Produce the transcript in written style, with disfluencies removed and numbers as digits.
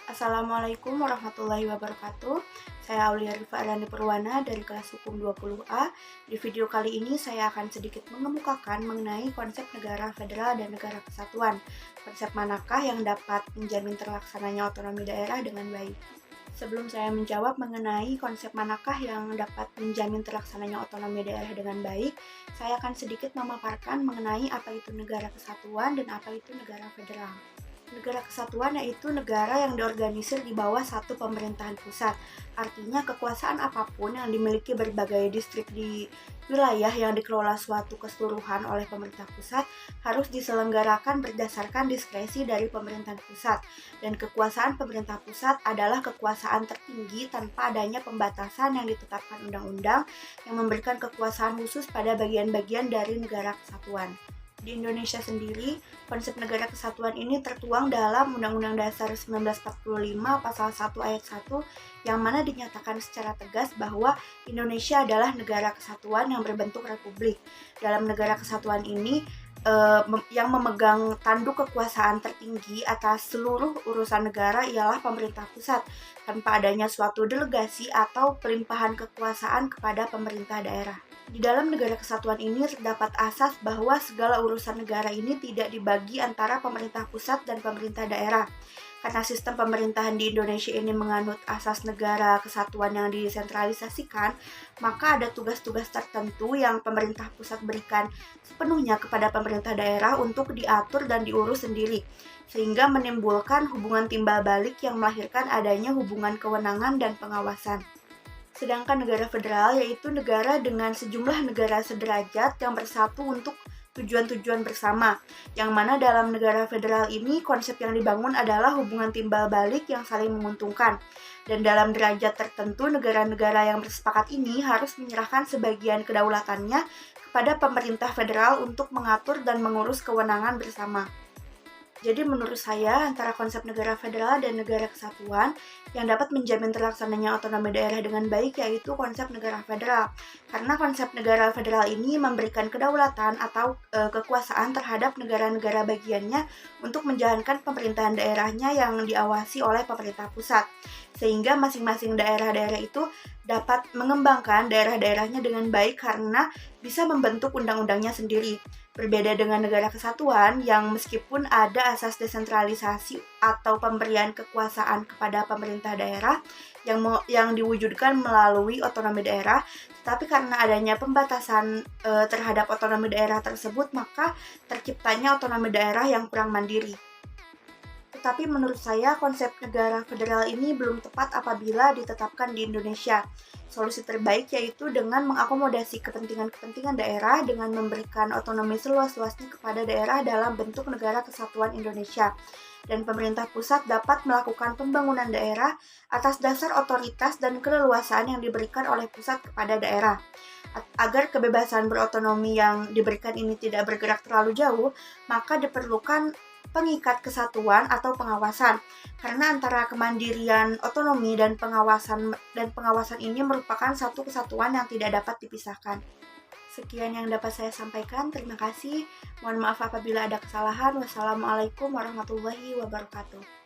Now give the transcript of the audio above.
Assalamualaikum warahmatullahi wabarakatuh. Saya Aulia Rifa Purwana dari kelas hukum 20A. Di video kali ini saya akan sedikit mengemukakan mengenai konsep negara federal dan negara kesatuan. Konsep manakah yang dapat menjamin terlaksananya otonomi daerah dengan baik? Sebelum saya menjawab mengenai konsep manakah yang dapat menjamin terlaksananya otonomi daerah dengan baik, saya akan sedikit memaparkan mengenai apa itu negara kesatuan dan apa itu negara federal. Negara kesatuan yaitu negara yang diorganisir di bawah satu pemerintahan pusat. Artinya kekuasaan apapun yang dimiliki berbagai distrik di wilayah yang dikelola suatu keseluruhan oleh pemerintah pusat harus diselenggarakan berdasarkan diskresi dari pemerintahan pusat. Dan kekuasaan pemerintah pusat adalah kekuasaan tertinggi tanpa adanya pembatasan yang ditetapkan undang-undang yang memberikan kekuasaan khusus pada bagian-bagian dari negara kesatuan. Di Indonesia sendiri, konsep negara kesatuan ini tertuang dalam Undang-Undang Dasar 1945 Pasal 1 Ayat 1 yang mana dinyatakan secara tegas bahwa Indonesia adalah negara kesatuan yang berbentuk republik. Dalam negara kesatuan ini, yang memegang tanduk kekuasaan tertinggi atas seluruh urusan negara ialah pemerintah pusat, tanpa adanya suatu delegasi atau pelimpahan kekuasaan kepada pemerintah daerah. Di dalam negara kesatuan ini terdapat asas bahwa segala urusan negara ini tidak dibagi antara pemerintah pusat dan pemerintah daerah. Karena sistem pemerintahan di Indonesia ini menganut asas negara kesatuan yang disentralisasikan, maka ada tugas-tugas tertentu yang pemerintah pusat berikan sepenuhnya kepada pemerintah daerah untuk diatur dan diurus sendiri, sehingga menimbulkan hubungan timbal balik yang melahirkan adanya hubungan kewenangan dan pengawasan. Sedangkan negara federal yaitu negara dengan sejumlah negara sederajat yang bersatu untuk tujuan-tujuan bersama, yang mana dalam negara federal ini konsep yang dibangun adalah hubungan timbal balik yang saling menguntungkan. Dan dalam derajat tertentu, negara-negara yang bersepakat ini harus menyerahkan sebagian kedaulatannya kepada pemerintah federal untuk mengatur dan mengurus kewenangan bersama. Jadi menurut saya, antara konsep negara federal dan negara kesatuan yang dapat menjamin terlaksananya otonomi daerah dengan baik yaitu konsep negara federal. Karena konsep negara federal ini memberikan kedaulatan atau kekuasaan terhadap negara-negara bagiannya untuk menjalankan pemerintahan daerahnya yang diawasi oleh pemerintah pusat. Sehingga masing-masing daerah-daerah itu dapat mengembangkan daerah-daerahnya dengan baik karena bisa membentuk undang-undangnya sendiri. Berbeda dengan negara kesatuan yang meskipun ada asas desentralisasi atau pemberian kekuasaan kepada pemerintah daerah yang diwujudkan melalui otonomi daerah, tetapi karena adanya pembatasan terhadap otonomi daerah tersebut, maka terciptanya otonomi daerah yang kurang mandiri. Tetapi menurut saya konsep negara federal ini belum tepat apabila ditetapkan di Indonesia. Solusi terbaik yaitu dengan mengakomodasi kepentingan-kepentingan daerah dengan memberikan otonomi seluas-luasnya kepada daerah dalam bentuk negara kesatuan Indonesia. Dan pemerintah pusat dapat melakukan pembangunan daerah atas dasar otoritas dan keleluasaan yang diberikan oleh pusat kepada daerah. Agar kebebasan berotonomi yang diberikan ini tidak bergerak terlalu jauh, maka diperlukan pengikat kesatuan atau pengawasan. Karena antara kemandirian otonomi dan pengawasan ini merupakan satu kesatuan yang tidak dapat dipisahkan. Sekian yang dapat saya sampaikan. Terima kasih. Mohon maaf apabila ada kesalahan. Wassalamualaikum warahmatullahi wabarakatuh.